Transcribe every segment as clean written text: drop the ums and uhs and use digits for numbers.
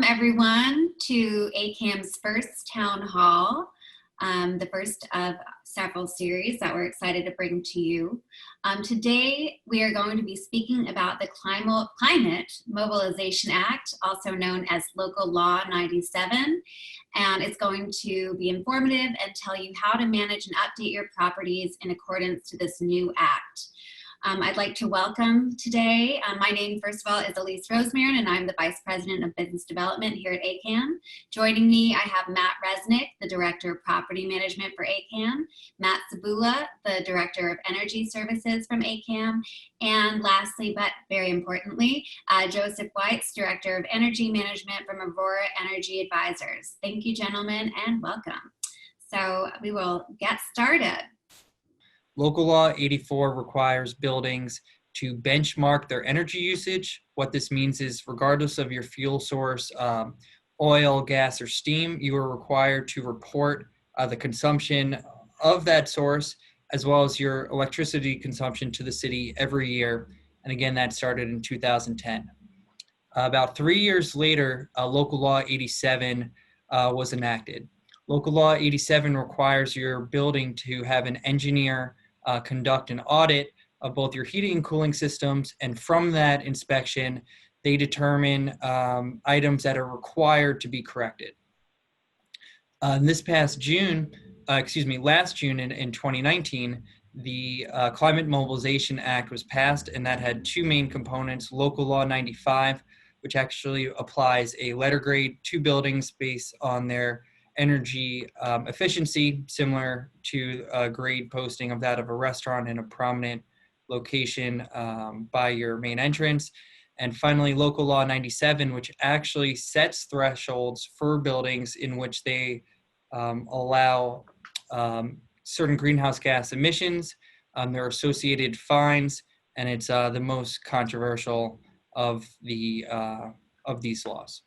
Everyone to AKAM's first town hall, the first of several series that we're excited to bring to you. Today, we are going to be speaking about the Climate Mobilization Act, also known as Local Law 97, and it's going to be informative and tell you how to manage and update your properties in accordance to this new act. I'd like to welcome today, my name, first of all, is Elise Rosemarin, and I'm the Vice President of Business Development here at AKAM. Joining me, I have Matt Resnick, the Director of Property Management for AKAM, Matt Zabula, the Director of Energy Services from AKAM, and lastly, but very importantly, Joseph Weitz, Director of Energy Management from Aurora Energy Advisors. Thank you, gentlemen, and welcome. So we will get started. Local Law 84 requires buildings to benchmark their energy usage. What this means is regardless of your fuel source, oil, gas, or steam, you are required to report the consumption of that source as well as your electricity consumption to the city every year. And again, that started in 2010. About 3 years later, Local Law 87 was enacted. Local Law 87 requires your building to have an engineer conduct an audit of both your heating and cooling systems, and from that inspection, they determine items that are required to be corrected. Last June in 2019, the Climate Mobilization Act was passed, and that had two main components: Local Law 95, which actually applies a letter grade to buildings based on their energy efficiency, similar to a grade posting of that of a restaurant in a prominent location by your main entrance. And finally, Local Law 97, which actually sets thresholds for buildings in which they allow certain greenhouse gas emissions, their associated fines, and it's the most controversial of these laws.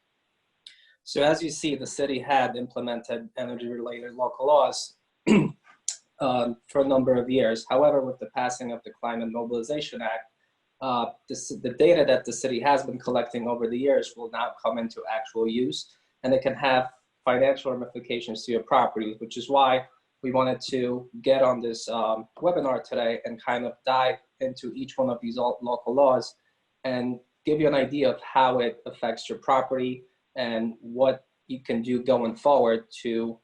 So as you see, the city had implemented energy-related local laws for a number of years. However, with the passing of the Climate Mobilization Act, the data that the city has been collecting over the years will now come into actual use, and it can have financial ramifications to your property, which is why we wanted to get on this webinar today and kind of dive into each one of these local laws and give you an idea of how it affects your property and what you can do going forward to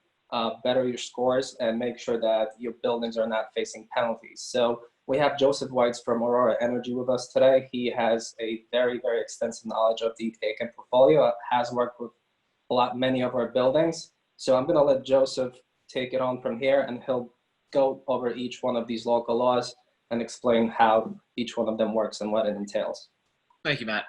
better your scores and make sure that your buildings are not facing penalties. So we have Joseph Weitz from Aurora Energy with us today. He has a very, very extensive knowledge of the AKAM portfolio, has worked with many of our buildings. So I'm gonna let Joseph take it on from here, and he'll go over each one of these local laws and explain how each one of them works and what it entails. Thank you, Matt.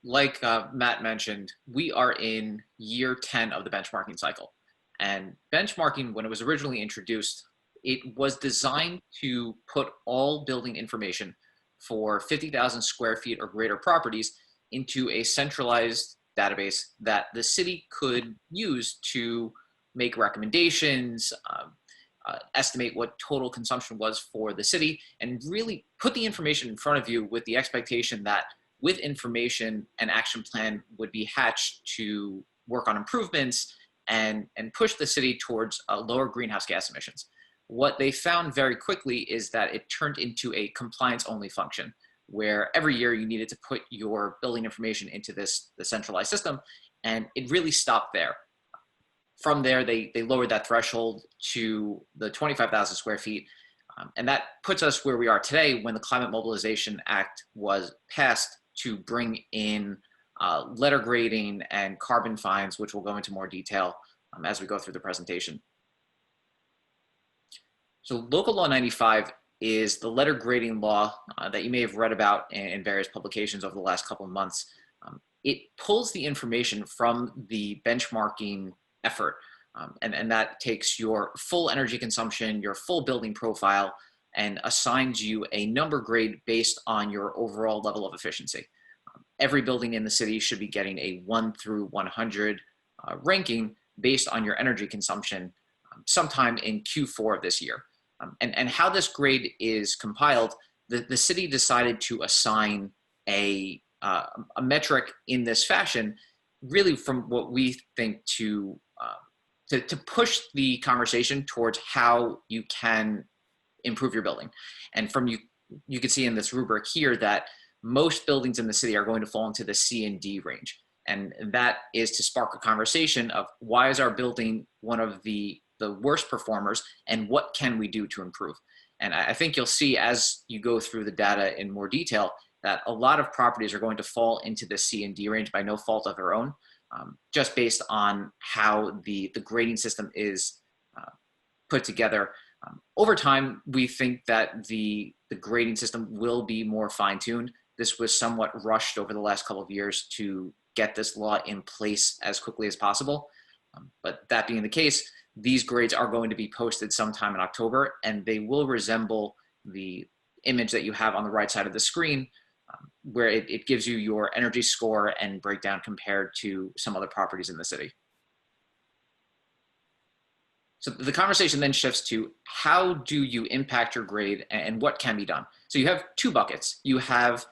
Like Matt mentioned, we are in year 10 of the benchmarking cycle. And benchmarking, when it was originally introduced, it was designed to put all building information for 50,000 square feet or greater properties into a centralized database that the city could use to make recommendations, estimate what total consumption was for the city, and really put the information in front of you with the expectation that with information, an action plan would be hatched to work on improvements and push the city towards lower greenhouse gas emissions. What they found very quickly is that it turned into a compliance-only function, where every year you needed to put your building information into the centralized system, and it really stopped there. From there, they lowered that threshold to the 25,000 square feet, and that puts us where we are today when the Climate Mobilization Act was passed to bring in letter grading and carbon fines, which we'll go into more detail as we go through the presentation. So Local Law 95 is the letter grading law that you may have read about in various publications over the last couple of months. It pulls the information from the benchmarking effort, and that takes your full energy consumption, your full building profile, and assigns you a number grade based on your overall level of efficiency. Every building in the city should be getting a 1 through 100 ranking based on your energy consumption sometime in Q4 of this year. And how this grade is compiled, the city decided to assign a metric in this fashion really from what we think to push the conversation towards how you can improve your building. And from you can see in this rubric here that most buildings in the city are going to fall into the C and D range. And that is to spark a conversation of why is our building one of the worst performers and what can we do to improve? And I think you'll see as you go through the data in more detail that a lot of properties are going to fall into the C and D range by no fault of their own, just based on how the grading system is put together. Over time, we think that the grading system will be more fine-tuned. This was somewhat rushed over the last couple of years to get this law in place as quickly as possible. But that being the case, these grades are going to be posted sometime in October, and they will resemble the image that you have on the right side of the screen, where it gives you your energy score and breakdown compared to some other properties in the city. So the conversation then shifts to how do you impact your grade and what can be done? So you have two buckets. You have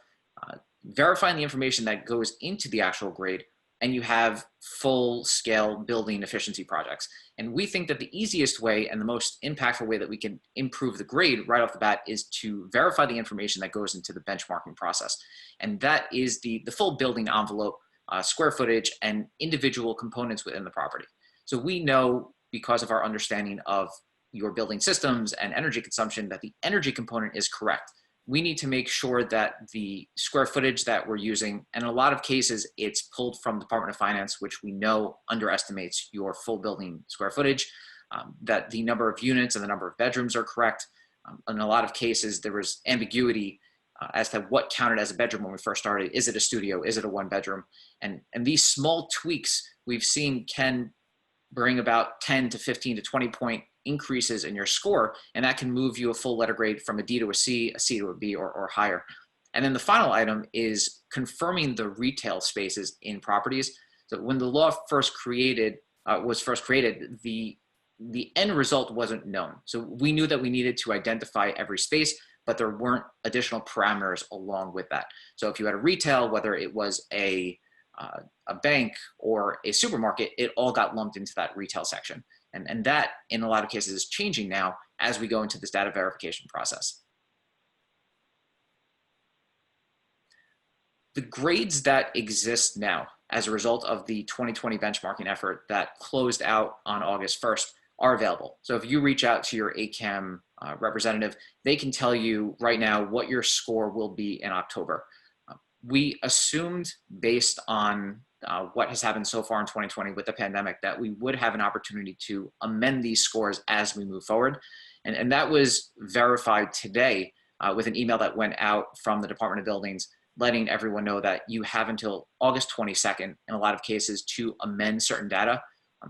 verifying the information that goes into the actual grade, and you have full-scale building efficiency projects. And we think that the easiest way and the most impactful way that we can improve the grade right off the bat is to verify the information that goes into the benchmarking process. And that is the full building envelope, square footage, and individual components within the property. So we know, because of our understanding of your building systems and energy consumption, that the energy component is correct. We need to make sure that the square footage that we're using, and in a lot of cases, it's pulled from Department of Finance, which we know underestimates your full building square footage, that the number of units and the number of bedrooms are correct. In a lot of cases, there was ambiguity as to what counted as a bedroom when we first started. Is it a studio? Is it a one bedroom? And these small tweaks we've seen can bring about 10 to 15 to 20 point increases in your score, and that can move you a full letter grade from a D to a C to a B, or higher. And then the final item is confirming the retail spaces in properties. So when the law was first created, the end result wasn't known. So we knew that we needed to identify every space, but there weren't additional parameters along with that. So if you had a retail, whether it was a bank or a supermarket, it all got lumped into that retail section. And that, in a lot of cases, is changing now as we go into this data verification process. The grades that exist now as a result of the 2020 benchmarking effort that closed out on August 1st are available. So if you reach out to your AKAM representative, they can tell you right now what your score will be in October. We assumed, based on what has happened so far in 2020 with the pandemic, that we would have an opportunity to amend these scores as we move forward. And that was verified today with an email that went out from the Department of Buildings, letting everyone know that you have until August 22nd, in a lot of cases, to amend certain data.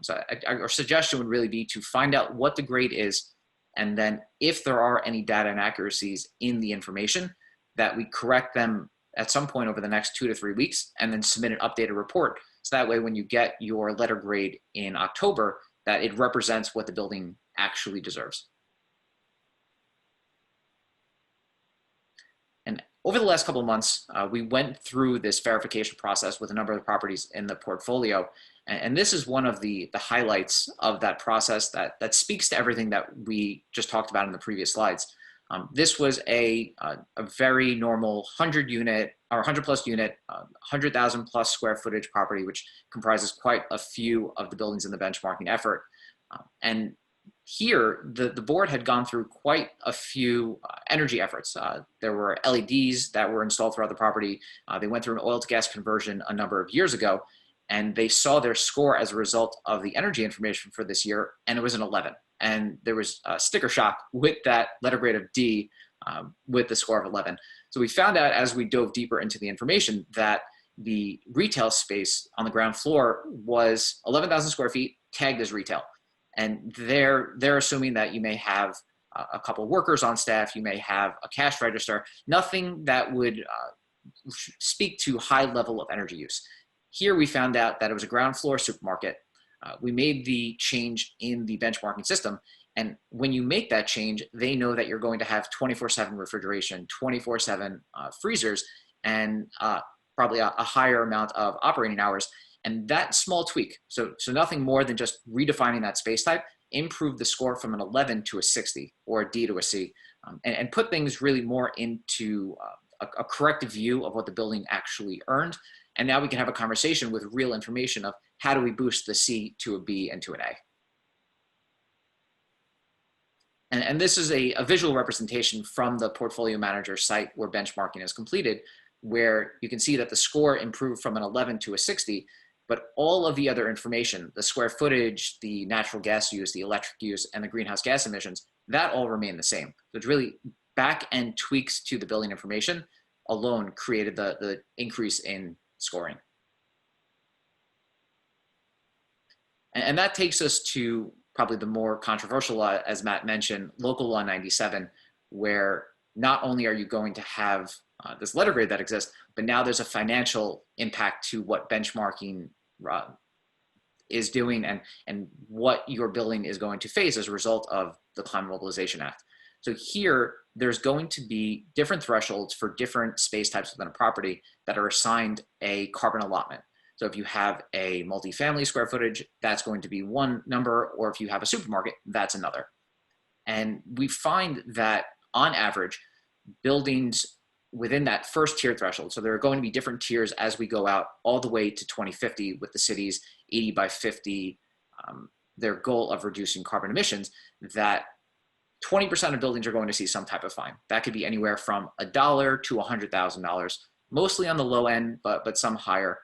So our suggestion would really be to find out what the grade is, and then if there are any data inaccuracies in the information, that we correct them at some point over the next 2 to 3 weeks, and then submit an updated report. So that way, when you get your letter grade in October, that it represents what the building actually deserves. And over the last couple of months, we went through this verification process with a number of the properties in the portfolio. And this is one of the highlights of that process that speaks to everything that we just talked about in the previous slides. This was a very normal 100 unit or 100 plus unit, 100,000 plus square footage property, which comprises quite a few of the buildings in the benchmarking effort. And here, the board had gone through quite a few energy efforts. There were LEDs that were installed throughout the property. They went through an oil to gas conversion a number of years ago, and they saw their score as a result of the energy information for this year, and it was an 11. And there was a sticker shock with that letter grade of D with the score of 11. So we found out as we dove deeper into the information that the retail space on the ground floor was 11,000 square feet tagged as retail. And they're assuming that you may have a couple of workers on staff, you may have a cash register, nothing that would speak to high level of energy use. Here we found out that it was a ground floor supermarket. We made the change in the benchmarking system. And when you make that change, they know that you're going to have 24/7 refrigeration, 24/7 freezers, and probably a higher amount of operating hours. And that small tweak, so nothing more than just redefining that space type, improved the score from an 11 to a 60 or a D to a C, and put things really more into a correct view of what the building actually earned. And now we can have a conversation with real information of how do we boost the C to a B and to an A. And this is a visual representation from the portfolio manager site where benchmarking is completed, where you can see that the score improved from an 11 to a 60, but all of the other information, the square footage, the natural gas use, the electric use, and the greenhouse gas emissions, that all remain the same. So it's really back-end tweaks to the building information alone created the increase in scoring. And that takes us to probably the more controversial law, as Matt mentioned, Local Law 97, where not only are you going to have this letter grade that exists, but now there's a financial impact to what benchmarking is doing and what your building is going to face as a result of the Climate Mobilization Act. So here, there's going to be different thresholds for different space types within a property that are assigned a carbon allotment. So if you have a multifamily square footage, that's going to be one number, or if you have a supermarket, that's another. And we find that on average, buildings within that first tier threshold, so there are going to be different tiers as we go out all the way to 2050 with the city's 80 by 50, their goal of reducing carbon emissions, that 20% of buildings are going to see some type of fine. That could be anywhere from $1 to $100,000, mostly on the low end, but some higher.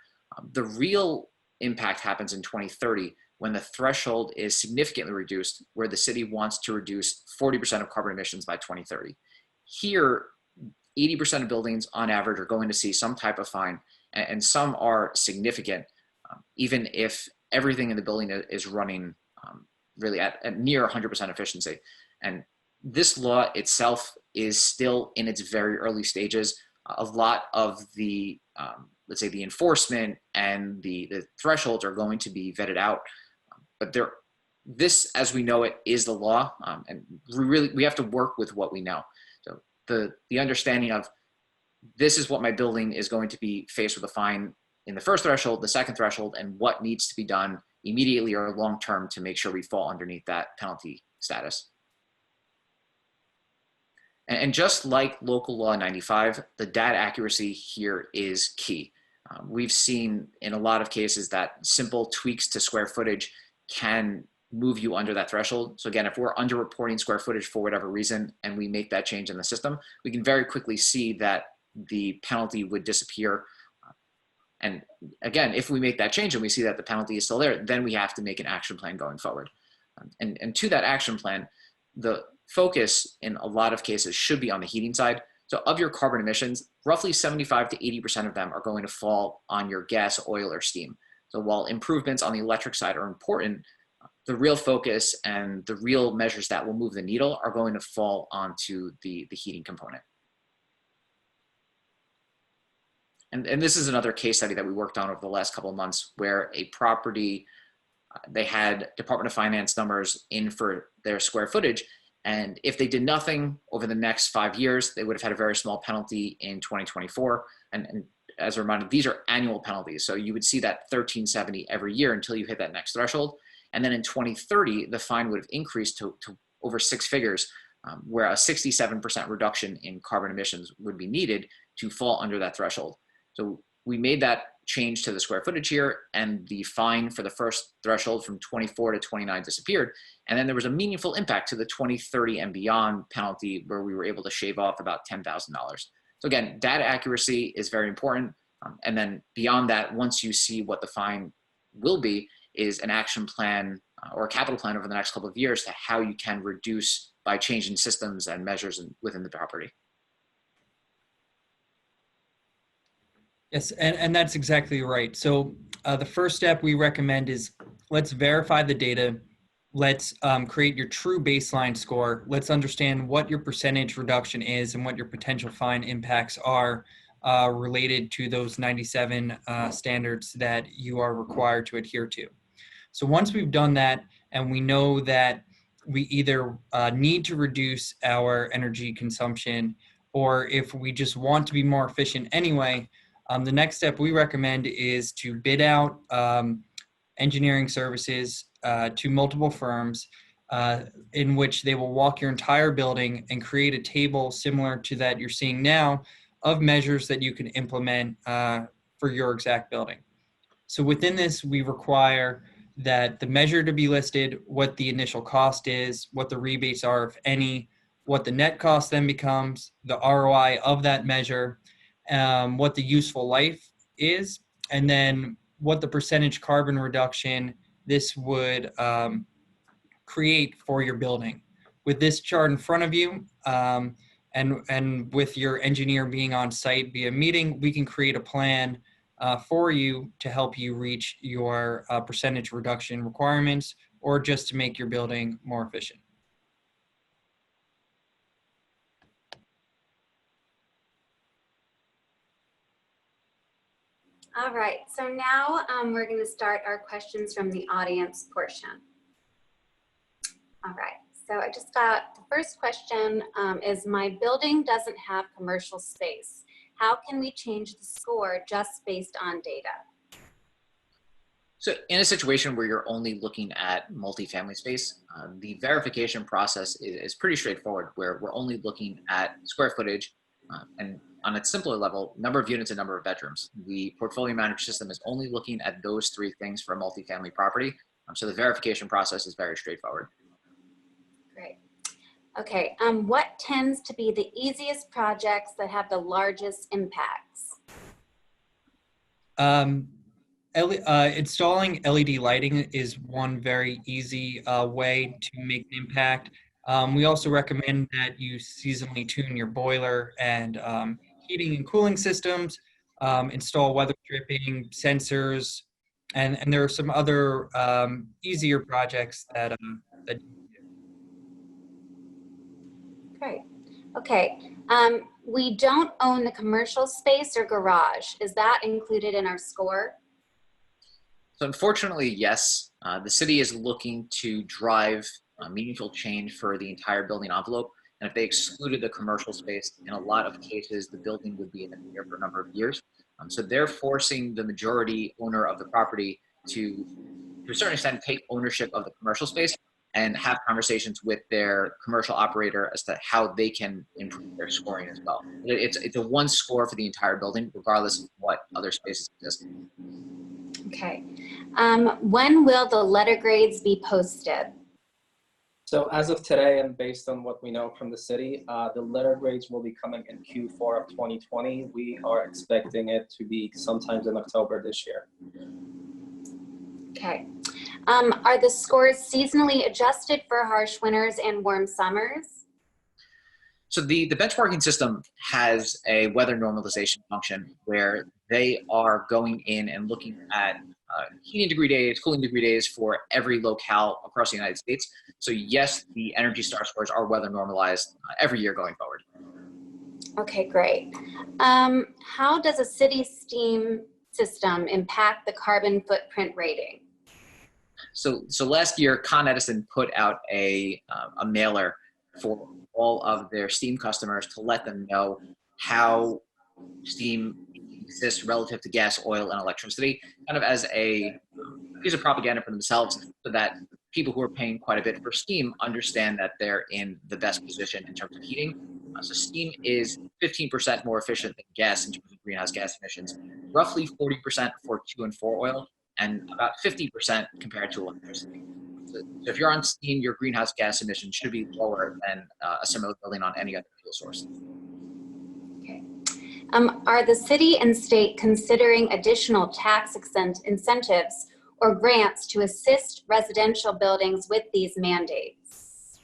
The real impact happens in 2030 when the threshold is significantly reduced, where the city wants to reduce 40% of carbon emissions by 2030. Here, 80% of buildings on average are going to see some type of fine, and some are significant, even if everything in the building is running really at near 100% efficiency. And this law itself is still in its very early stages. A lot of the let's say the enforcement and the thresholds are going to be vetted out, but this, as we know it, is the law, and we have to work with what we know. So the understanding of this is what my building is going to be faced with a fine in the first threshold, the second threshold, and what needs to be done immediately or long term to make sure we fall underneath that penalty status. And just like Local Law 95, the data accuracy here is key. We've seen in a lot of cases that simple tweaks to square footage can move you under that threshold. So again, if we're underreporting square footage for whatever reason and we make that change in the system, we can very quickly see that the penalty would disappear. And again, if we make that change and we see that the penalty is still there, then we have to make an action plan going forward. And to that action plan, the focus in a lot of cases should be on the heating side. So of your carbon emissions, roughly 75 to 80% of them are going to fall on your gas, oil, or steam. So while improvements on the electric side are important, the real focus and the real measures that will move the needle are going to fall onto the heating component. And this is another case study that we worked on over the last couple of months, where a property, they had Department of Finance numbers in for their square footage. And if they did nothing over the next 5 years, they would have had a very small penalty in 2024. And as a reminder, these are annual penalties. So you would see that $1,370 every year until you hit that next threshold. And then in 2030, the fine would have increased to over 6 figures, where a 67% reduction in carbon emissions would be needed to fall under that threshold. So we made that change to the square footage here, and the fine for the first threshold from 24 to 29 disappeared. And then there was a meaningful impact to the 2030 and beyond penalty, where we were able to shave off about $10,000. So again, data accuracy is very important. And then beyond that, once you see what the fine will be, is an action plan or a capital plan over the next couple of years to how you can reduce by changing systems and measures within the property. Yes, and that's exactly right. So the first step we recommend is let's verify the data. Let's create your true baseline score. Let's understand what your percentage reduction is and what your potential fine impacts are related to those 97 standards that you are required to adhere to. So once we've done that and we know that we either need to reduce our energy consumption, or if we just want to be more efficient anyway, The next step we recommend is to bid out engineering services to multiple firms in which they will walk your entire building and create a table similar to that you're seeing now of measures that you can implement for your exact building. So within this, we require that the measure to be listed, what the initial cost is, what the rebates are, if any, what the net cost then becomes, the ROI of that measure, what the useful life is, and then what the percentage carbon reduction this would create for your building. With this chart in front of you, and with your engineer being on site via meeting, we can create a plan for you to help you reach your percentage reduction requirements or just to make your building more efficient. All right, so now we're going to start our questions from the audience portion. All right, so I just got the first question is, my building doesn't have commercial space. How can we change the score just based on data? So in a situation where you're only looking at multifamily space, the verification process is pretty straightforward, where we're only looking at square footage and on a simpler level, number of units and number of bedrooms. The portfolio manager system is only looking at those three things for a multifamily property. So the verification process is very straightforward. Great. Okay, what tends to be the easiest projects that have the largest impacts? Installing LED lighting is one very easy way to make an impact. We also recommend that you seasonally tune your boiler and heating and cooling systems, install weather stripping, sensors, and there are some other easier projects that Great. Okay. We don't own the commercial space or garage. Is that included in our score? So unfortunately, yes. The city is looking to drive meaningful change for the entire building envelope. And if they excluded the commercial space, in a lot of cases, the building would be in the air for a number of years. So they're forcing the majority owner of the property to a certain extent, take ownership of the commercial space and have conversations with their commercial operator as to how they can improve their scoring as well. It's a one score for the entire building, regardless of what other spaces exist. Okay. When will the letter grades be posted? So as of today, and based on what we know from the city, the letter grades will be coming in Q4 of 2020. We are expecting it to be sometimes in October this year. Okay. Are the scores seasonally adjusted for harsh winters and warm summers? So the benchmarking system has a weather normalization function where they are going in and looking at heating degree days, cooling degree days for every locale across the United States. So yes, the Energy Star scores are weather normalized every year going forward. Okay, great. How does a city steam system impact the carbon footprint rating? So last year, Con Edison put out a mailer for all of their steam customers to let them know how steam exists relative to gas, oil, and electricity, kind of as a piece of propaganda for themselves, so that people who are paying quite a bit for steam understand that they're in the best position in terms of heating. So steam is 15% more efficient than gas in terms of greenhouse gas emissions, roughly 40% for 2 and 4 oil, and about 50% compared to electricity. So if you're on steam, your greenhouse gas emissions should be lower than a similar building on any other fuel source. Okay. Are the city and state considering additional tax incentives or grants to assist residential buildings with these mandates?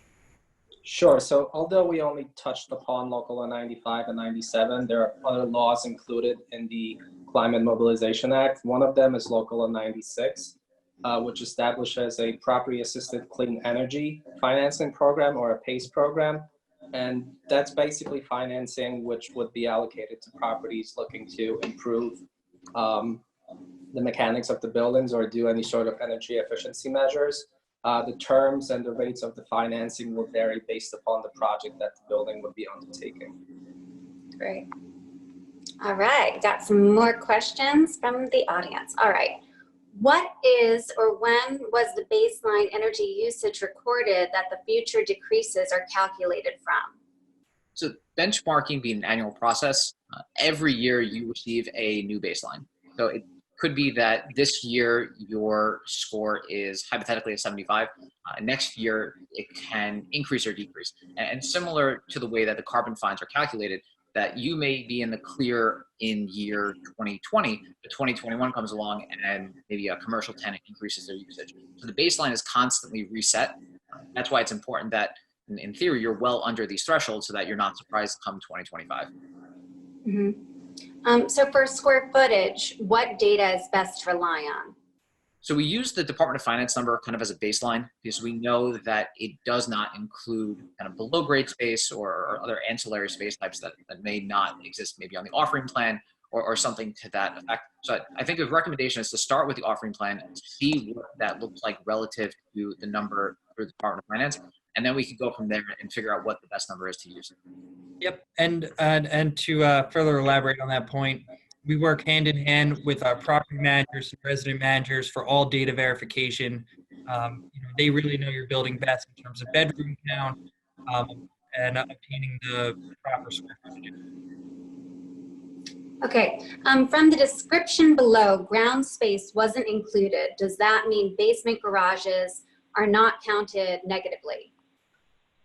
Sure. So although we only touched upon Local Law 95 and 97, there are other laws included in the Climate Mobilization Act. One of them is Local Law 96, which establishes a Property Assisted Clean Energy Financing Program, or a PACE program. And that's basically financing which would be allocated to properties looking to improve the mechanics of the buildings or do any sort of energy efficiency measures. The terms and the rates of the financing will vary based upon the project that the building would be undertaking. Great. All right, got some more questions from the audience. All right. What is or when was the baseline energy usage recorded that the future decreases are calculated from? So benchmarking being an annual process, every year you receive a new baseline. So it could be that this year your score is hypothetically a 75. Next year it can increase or decrease. And similar to the way that the carbon fines are calculated, that you may be in the clear in year 2020, but 2021 comes along and maybe a commercial tenant increases their usage. So the baseline is constantly reset. That's why it's important that in theory, you're well under these thresholds so that you're not surprised come 2025. So for square footage, what data is best to rely on? So we use the Department of Finance number kind of as a baseline because we know that it does not include kind of below grade space or other ancillary space types that may not exist maybe on the offering plan or something to that effect. So I think the recommendation is to start with the offering plan and see what that looks like relative to the number through the Department of Finance. And then we can go from there and figure out what the best number is to use. Yep, and to further elaborate on that point, we work hand in hand with our property managers and resident managers for all data verification. They really know your building best in terms of bedroom count and obtaining the proper square footage. Okay, from the description below, ground space wasn't included. Does that mean basement garages are not counted negatively?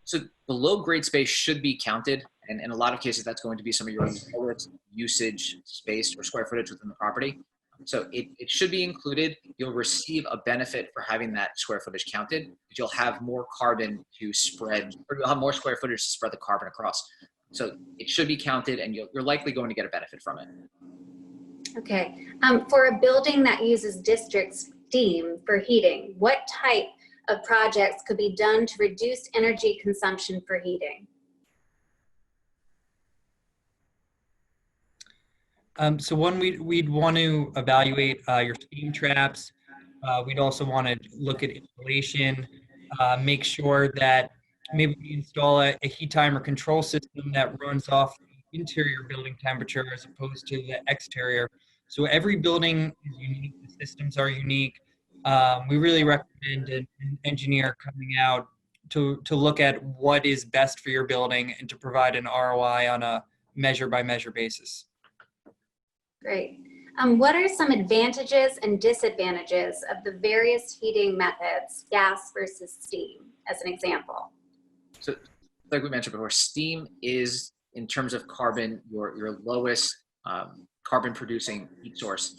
So below grade space should be counted. And in a lot of cases, that's going to be some of your lowest usage space or square footage within the property. So it should be included. You'll receive a benefit for having that square footage counted, but you'll have more carbon to spread, or you'll have more square footage to spread the carbon across. So it should be counted and you're likely going to get a benefit from it. Okay, for a building that uses district steam for heating, what type of projects could be done to reduce energy consumption for heating? So one, we'd want to evaluate your steam traps. We'd also want to look at insulation, make sure that maybe we install a heat timer control system that runs off the interior building temperature as opposed to the exterior. So every building is unique, the systems are unique. We really recommend an engineer coming out to look at what is best for your building and to provide an ROI on a measure by measure basis. Great. What are some advantages and disadvantages of the various heating methods, gas versus steam, as an example? So like we mentioned before, steam is, in terms of carbon, your lowest carbon producing heat source.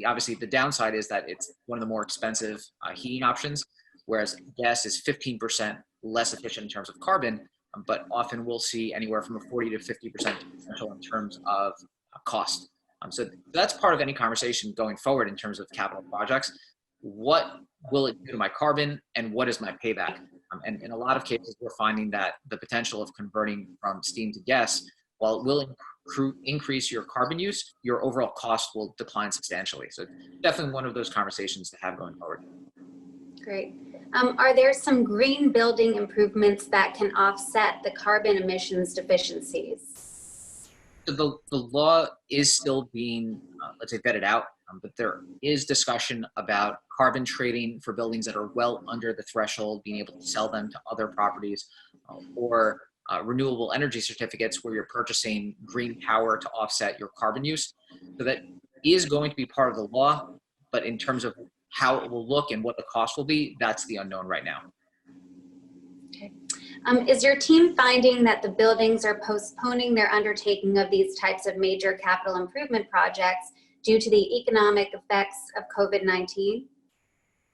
Obviously, the downside is that it's one of the more expensive heating options, whereas gas is 15% less efficient in terms of carbon, but often we'll see anywhere from a 40 to 50% differential in terms of cost. So that's part of any conversation going forward in terms of capital projects. What will it do to my carbon and what is my payback? And in a lot of cases, we're finding that the potential of converting from steam to gas, while it will increase your carbon use, your overall cost will decline substantially. So definitely one of those conversations to have going forward. Great. Are there some green building improvements that can offset the carbon emissions deficiencies? So the law is still being, let's say, vetted out, but there is discussion about carbon trading for buildings that are well under the threshold, being able to sell them to other properties, or renewable energy certificates where you're purchasing green power to offset your carbon use. So that is going to be part of the law, but in terms of how it will look and what the cost will be, that's the unknown right now. Okay. Is your team finding that the buildings are postponing their undertaking of these types of major capital improvement projects due to the economic effects of COVID-19?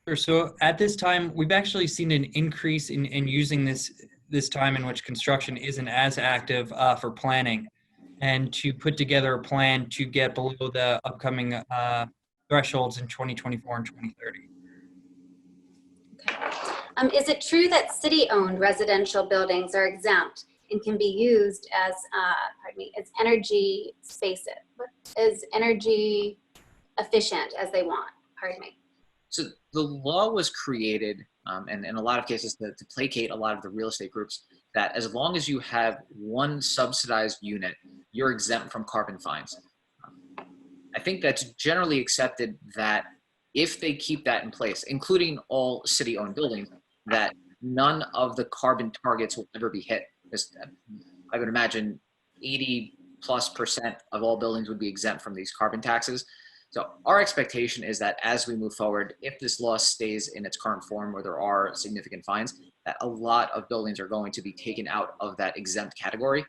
Sure. So at this time, we've actually seen an increase in using this time in which construction isn't as active for planning and to put together a plan to get below the upcoming thresholds in 2024 and 2030. Okay. Is it true that city-owned residential buildings are exempt and can be used as, as energy energy efficient as they want? Pardon me. So the law was created, and in a lot of cases to placate a lot of the real estate groups, that as long as you have one subsidized unit, you're exempt from carbon fines. I think that's generally accepted that if they keep that in place, including all city-owned buildings, that none of the carbon targets will ever be hit. I would imagine 80+% of all buildings would be exempt from these carbon taxes. So our expectation is that as we move forward, if this law stays in its current form where there are significant fines, that a lot of buildings are going to be taken out of that exempt category,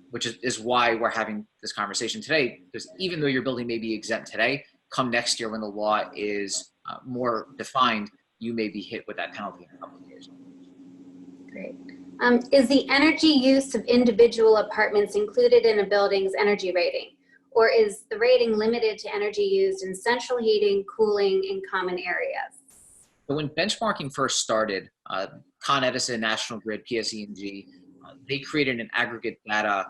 which is why we're having this conversation today, because even though your building may be exempt today, come next year when the law is more defined, you may be hit with that penalty in a couple of years. Great. Is the energy use of individual apartments included in a building's energy rating? Or is the rating limited to energy used in central heating, cooling, and common areas? So when benchmarking first started, Con Edison, National Grid, PSE&G, they created an aggregate data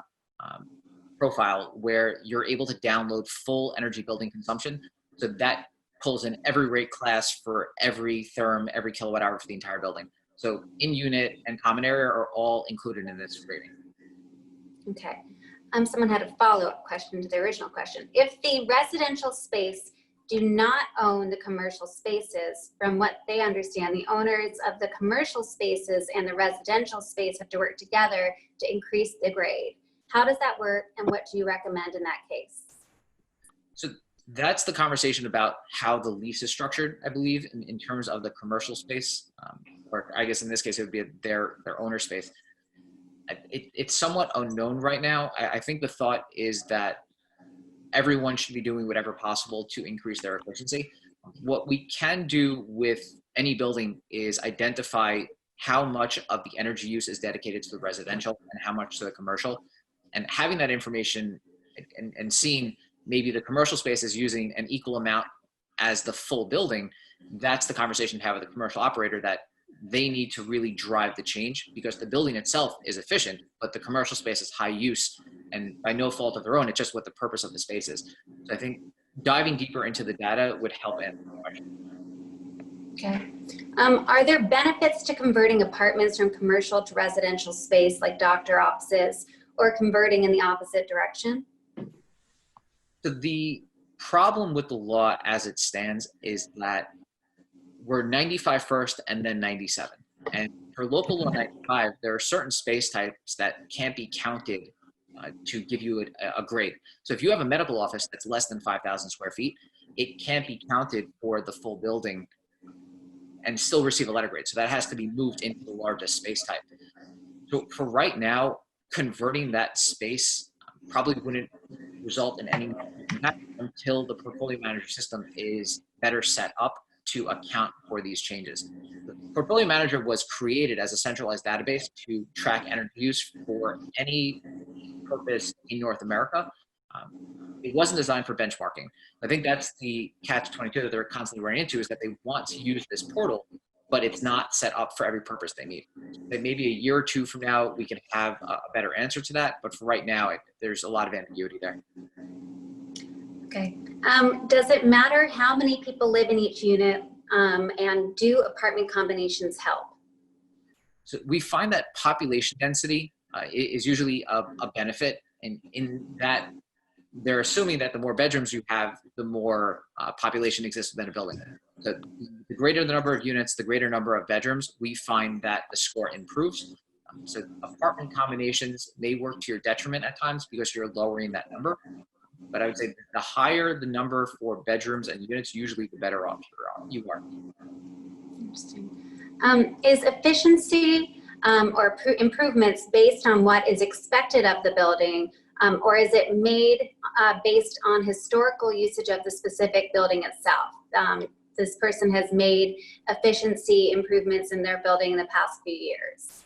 profile where you're able to download full energy building consumption. So that pulls in every rate class for every therm, every kilowatt hour for the entire building. So in-unit and common area are all included in this rating. Okay. Someone had a follow-up question to the original question. If the residential space do not own the commercial spaces, from what they understand, the owners of the commercial spaces and the residential space have to work together to increase the grade. How does that work, and what do you recommend in that case? So that's the conversation about how the lease is structured, I believe, in terms of the commercial space, or I guess in this case it would be their owner space. It's somewhat unknown right now. I think the thought is that everyone should be doing whatever possible to increase their efficiency. What we can do with any building is identify how much of the energy use is dedicated to the residential and how much to the commercial. And having that information and seeing maybe the commercial space is using an equal amount as the full building, that's the conversation to have with the commercial operator, that they need to really drive the change, because the building itself is efficient, but the commercial space is high use, and by no fault of their own, it's just what the purpose of the space is. So I think diving deeper into the data would help answer the question. Okay. Are there benefits to converting apartments from commercial to residential space, like doctor offices, or converting in the opposite direction? So the problem with the law as it stands is that we're 95 first and then 97. And for local law 95, there are certain space types that can't be counted to give you a grade. So if you have a medical office that's less than 5,000 square feet, it can't be counted for the full building and still receive a letter grade. So that has to be moved into the largest space type. So for right now, converting that space probably wouldn't result in any impact until the portfolio manager system is better set up to account for these changes. The portfolio manager was created as a centralized database to track energy use for any purpose in North America. It wasn't designed for benchmarking. I think that's the catch-22 that they're constantly running into, is that they want to use this portal, but it's not set up for every purpose they need. That maybe a year or two from now, we can have a better answer to that. But for right now, there's a lot of ambiguity there. Okay. Does it matter how many people live in each unit, and do apartment combinations help? So we find that population density is usually a benefit, and in that they're assuming that the more bedrooms you have, the more population exists within a building. So the greater the number of units, the greater number of bedrooms, we find that the score improves. So apartment combinations may work to your detriment at times because you're lowering that number. But I would say the higher the number for bedrooms and units, usually the better off you are. Interesting. Is efficiency or improvements based on what is expected of the building, or is it made based on historical usage of the specific building itself? This person has made efficiency improvements in their building in the past few years.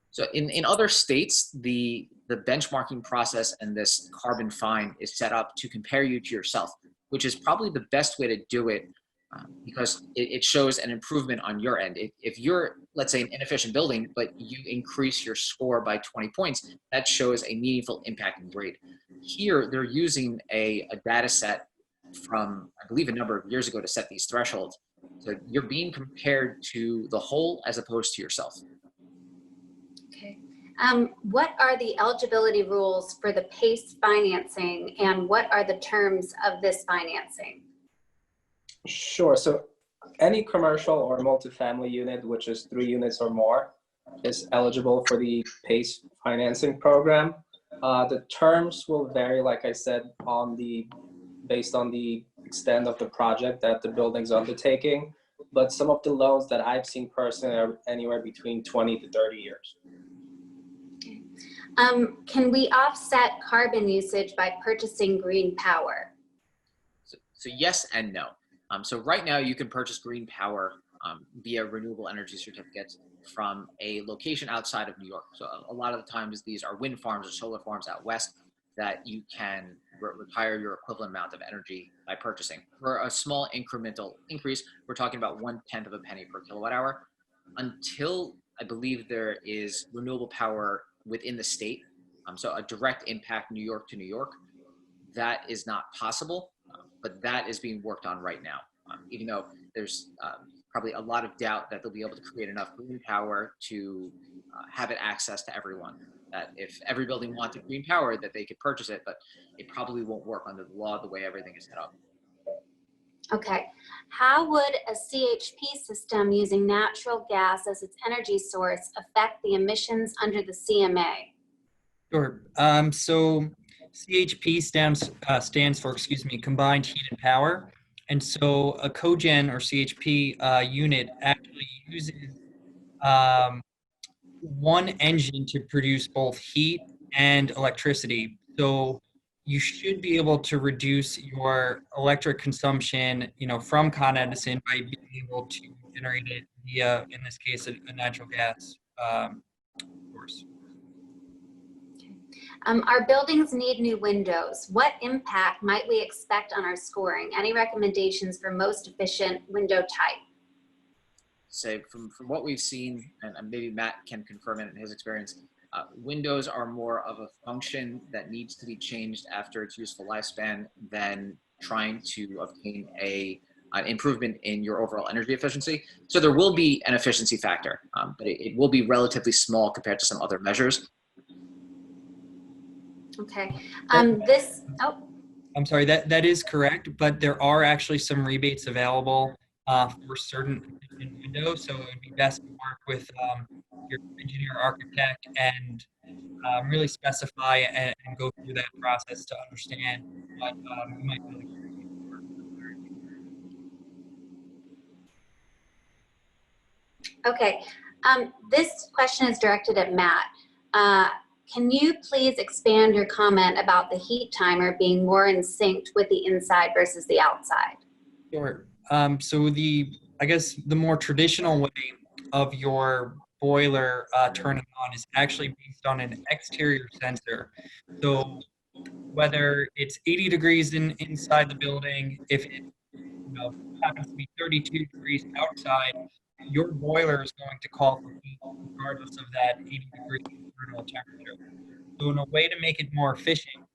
So in other states, the benchmarking process and this carbon fine is set up to compare you to yourself, which is probably the best way to do it, because it shows an improvement on your end. If you're, let's say, an inefficient building, but you increase your score by 20 points, that shows a meaningful impact in grade. Here, they're using a data set from, I believe, a number of years ago to set these thresholds. So you're being compared to the whole as opposed to yourself. Okay. What are the eligibility rules for the PACE financing, and what are the terms of this financing? Sure. So any commercial or multifamily unit, which is 3 units or more, is eligible for the PACE financing program. The terms will vary, like I said, based on the extent of the project that the building's undertaking. But some of the loans that I've seen personally are anywhere between 20 to 30 years. Can we offset carbon usage by purchasing green power? So yes and no. So right now you can purchase green power via renewable energy certificates from a location outside of New York. So a lot of the times these are wind farms or solar farms out west that you can retire your equivalent amount of energy by purchasing. For a small incremental increase, we're talking about 1/10 of a penny per kilowatt hour. Until I believe there is renewable power within the state, so a direct impact New York to New York, that is not possible, but that is being worked on right now. Even though there's probably a lot of doubt that they'll be able to create enough green power to have it access to everyone. That if every building wanted green power, that they could purchase it, but it probably won't work under the law the way everything is set up. Okay. How would a CHP system using natural gas as its energy source affect the emissions under the CMA? Sure. So CHP stands for, combined heat and power. And so a cogen or CHP unit actually uses one engine to produce both heat and electricity. So you should be able to reduce your electric consumption, from Con Edison by being able to generate it via, in this case, a natural gas source. Our buildings need new windows. What impact might we expect on our scoring? Any recommendations for most efficient window type? Say from what we've seen, and maybe Matt can confirm it in his experience, windows are more of a function that needs to be changed after its useful lifespan than trying to obtain an improvement in your overall energy efficiency. So there will be an efficiency factor, but it will be relatively small compared to some other measures. Okay. I'm sorry, that is correct, but there are actually some rebates available for certain windows, so it would be best to work with your engineer architect and really specify and go through that process to understand what you might be able to. Okay. This question is directed at Matt. Can you please expand your comment about the heat timer being more in sync with the inside versus the outside? Sure. So I guess the more traditional way of your boiler turning on is actually based on an exterior sensor. So whether it's 80 degrees inside the building, if it happens to be 32 degrees outside, your boiler is going to call for heat regardless of that 80-degree internal temperature. So in a way to make it more efficient,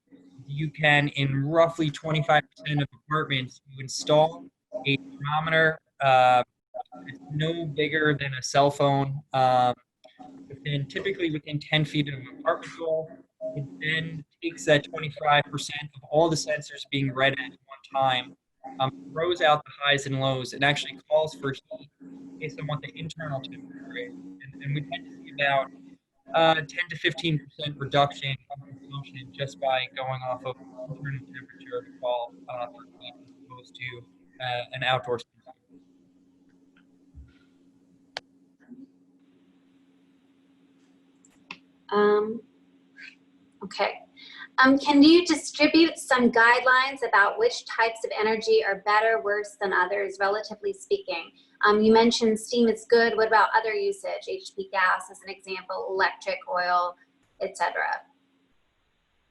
you can, in roughly 25% of apartments, you install a thermometer. It's no bigger than a cell phone, typically within 10 feet of an apartment wall. It then takes that 25% of all the sensors being read at one time, throws out the highs and lows, and actually calls for heat based on what the internal temperature is. And we tend to see about 10 to 15% reduction of consumption just by going off of internal temperature to call for heat as opposed to an outdoor sensor. Okay. Can you distribute some guidelines about which types of energy are better, worse than others, relatively speaking? You mentioned steam is good. What about other usage? HP gas as an example, electric, oil, etc.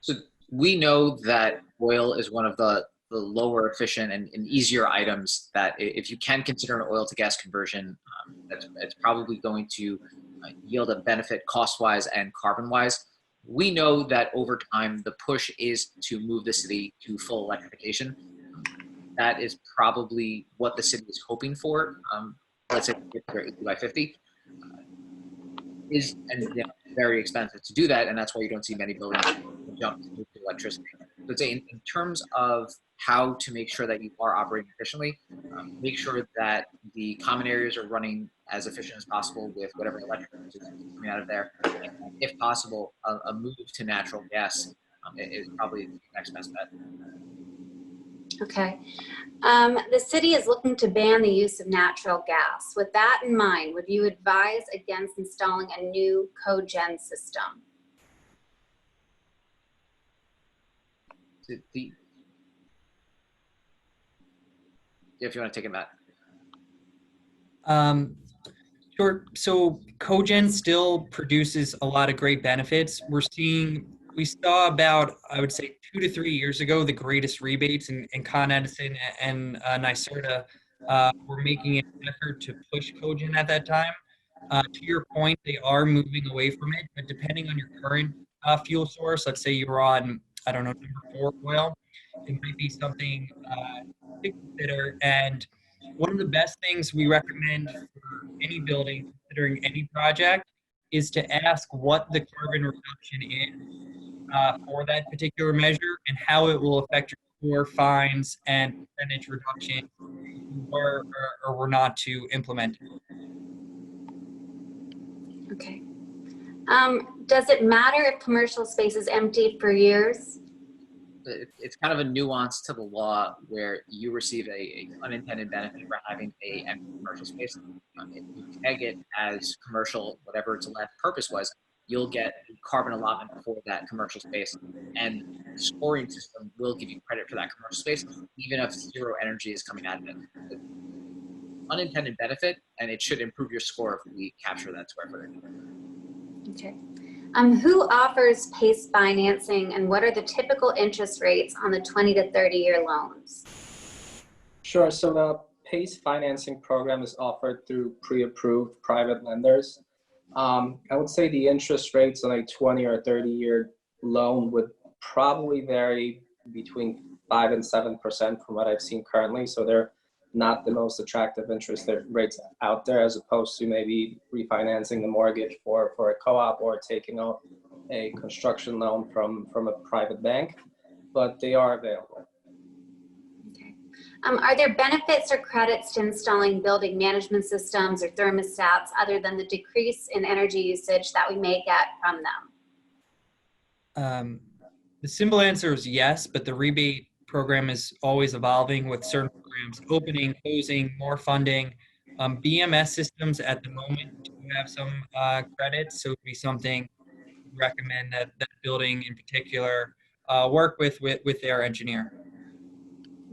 So we know that oil is one of the lower efficient and easier items that if you can consider an oil to gas conversion, it's probably going to yield a benefit cost-wise and carbon-wise. We know that over time, the push is to move the city to full electrification. That is probably what the city is hoping for. Let's say 80 by 50. very expensive to do that, and that's why you don't see many buildings jump to electricity. So I'd say in terms of how to make sure that you are operating efficiently, make sure that the common areas are running as efficient as possible with whatever electric is coming out of there. And if possible, a move to natural gas is probably the next best bet. Okay. The city is looking to ban the use of natural gas. With that in mind, would you advise against installing a new cogen system? If you want to take it, Matt. Sure. So cogen still produces a lot of great benefits. We saw about, I would say, 2 to 3 years ago, the greatest rebates in Con Edison and NYSERDA were making an effort to push cogen at that time. To your point, they are moving away from it, but depending on your current fuel source, let's say you're on, I don't know, number 4 oil, it might be something to consider. And one of the best things we recommend for any building, considering any project, is to ask what the carbon reduction is for that particular measure and how it will affect your score, fines, and percentage reduction if you were or were not to implement it. Okay. Does it matter if commercial space is empty for years? It's kind of a nuance to the law where you receive a unintended benefit for having a empty commercial space. If you tag it as commercial, whatever its last purpose was, you'll get carbon allotment for that commercial space, and the scoring system will give you credit for that commercial space, even if zero energy is coming out of it. Unintended benefit, and it should improve your score if we capture that square footage. Okay. Who offers PACE financing, and what are the typical interest rates on the 20 to 30-year loans? Sure. So the PACE financing program is offered through pre-approved private lenders. I would say the interest rates on a 20 or 30-year loan would probably vary between 5 and 7% from what I've seen currently. So they're not the most attractive interest rates out there, as opposed to maybe refinancing the mortgage for a co-op or taking out a construction loan from a private bank, but they are available. Okay. Are there benefits or credits to installing building management systems or thermostats other than the decrease in energy usage that we may get from them? The simple answer is yes, but the rebate program is always evolving with certain programs opening, closing, more funding. BMS systems at the moment do have some credits, so it would be something we recommend that building in particular work with their engineer.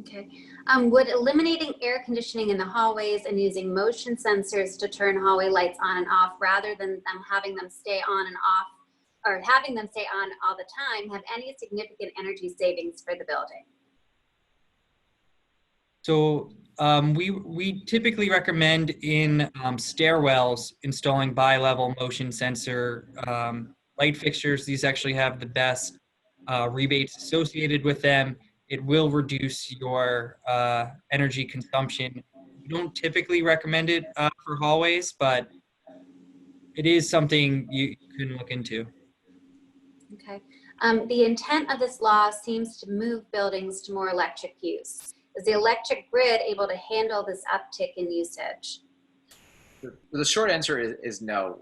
Okay. Would eliminating air conditioning in the hallways and using motion sensors to turn hallway lights on and off rather than them having them stay on and off, or having them stay on all the time, have any significant energy savings for the building? So we typically recommend in stairwells installing bi-level motion sensor light fixtures. These actually have the best rebates associated with them. It will reduce your energy consumption. We don't typically recommend it for hallways, but it is something you can look into. Okay. The intent of this law seems to move buildings to more electric use. Is the electric grid able to handle this uptick in usage? The short answer is no.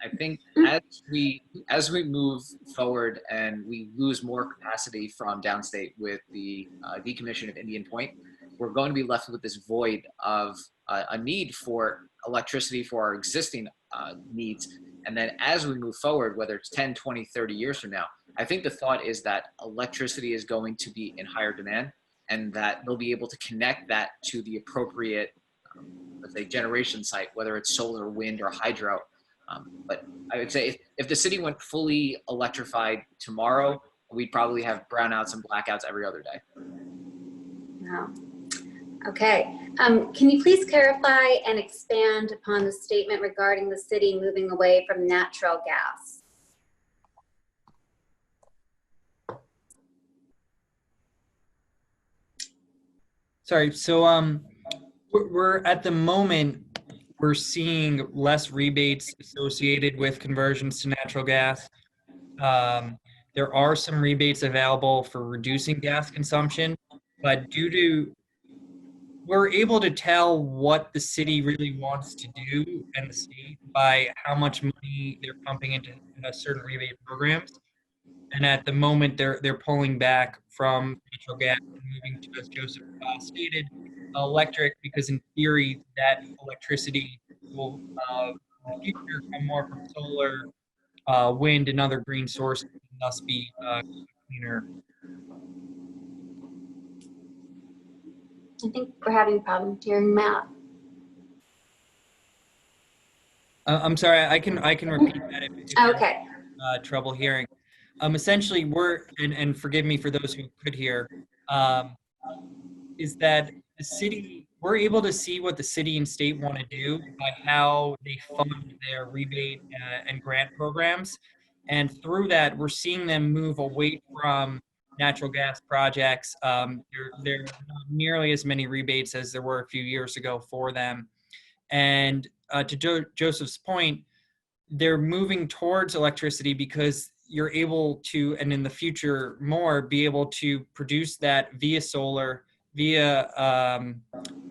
I think as we move forward and we lose more capacity from downstate with the decommission of Indian Point, we're going to be left with this void of a need for electricity for our existing needs. And then as we move forward, whether it's 10, 20, 30 years from now, I think the thought is that electricity is going to be in higher demand, and that they'll be able to connect that to the appropriate, let's say, generation site, whether it's solar, wind, or hydro. But I would say if the city went fully electrified tomorrow, we'd probably have brownouts and blackouts every other day. No. Okay. Can you please clarify and expand upon the statement regarding the city moving away from natural gas? Sorry, so we're at the moment we're seeing less rebates associated with conversions to natural gas. There are some rebates available for reducing gas consumption, but we're able to tell what the city really wants to do and the state by how much money they're pumping into certain rebate programs. And at the moment, they're pulling back from natural gas and moving to, as Joseph stated, electric, because in theory, that electricity will in the future come more from solar, wind, and other green sources, and thus be cleaner. I think we're having problems hearing Matt. I'm sorry, I can repeat that if you're Okay. trouble hearing. Essentially, and forgive me for those who could hear, is that we're able to see what the city and state want to do by how they fund their rebate and grant programs. And through that, we're seeing them move away from natural gas projects. There are not nearly as many rebates as there were a few years ago for them. And to Joseph's point, they're moving towards electricity because you're able to, and in the future more, be able to produce that via solar, via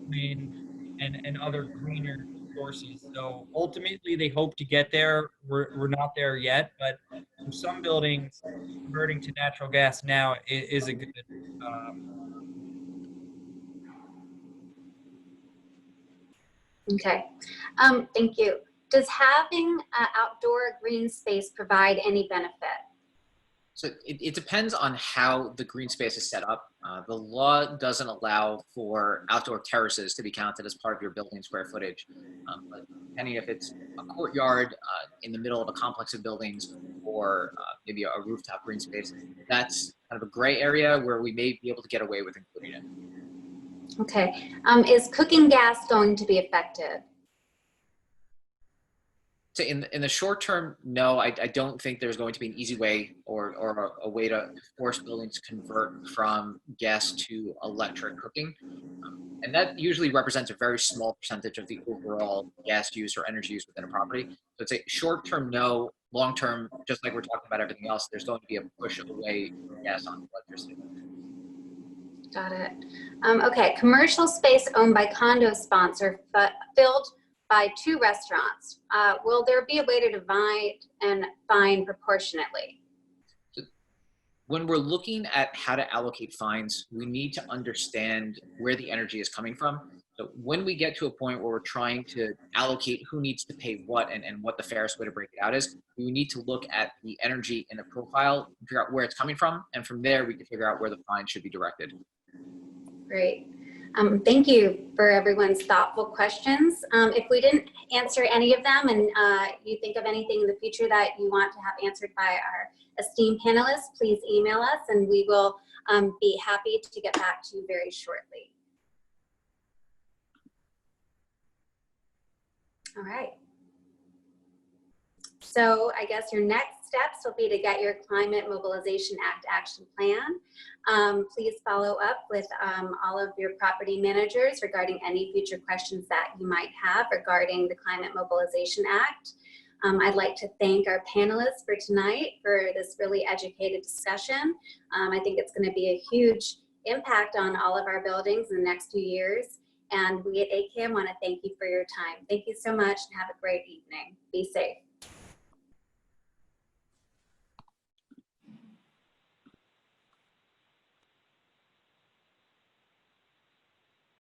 wind, and other greener sources. So ultimately, they hope to get there. We're not there yet, but for some buildings, converting to natural gas now is a good. Okay. Thank you. Does having outdoor green space provide any benefit? So it depends on how the green space is set up. The law doesn't allow for outdoor terraces to be counted as part of your building square footage. But depending if it's a courtyard in the middle of a complex of buildings, or maybe a rooftop green space, that's kind of a gray area where we may be able to get away with including it. Okay. Is cooking gas going to be affected? So in the short term, no, I don't think there's going to be an easy way or a way to force buildings to convert from gas to electric cooking. And that usually represents a very small percentage of the overall gas use or energy use within a property. So it's a short term, no. Long term, just like we're talking about everything else, there's going to be a push away from gas on electricity. Got it. Okay. Commercial space owned by condo sponsor filled by 2 restaurants. Will there be a way to divide and fine proportionately? So when we're looking at how to allocate fines, we need to understand where the energy is coming from. So when we get to a point where we're trying to allocate who needs to pay what and what the fairest way to break it out is, we need to look at the energy in the profile, figure out where it's coming from, and from there we can figure out where the fine should be directed. Great. Thank you for everyone's thoughtful questions. If we didn't answer any of them and you think of anything in the future that you want to have answered by our esteemed panelists, please email us and we will be happy to get back to you very shortly. All right. So I guess your next steps will be to get your Climate Mobilization Act action plan. Please follow up with all of your property managers regarding any future questions that you might have regarding the Climate Mobilization Act. I'd like to thank our panelists for tonight for this really educated discussion. I think it's going to be a huge impact on all of our buildings in the next few years. And we at AKAM want to thank you for your time. Thank you so much and have a great evening. Be safe.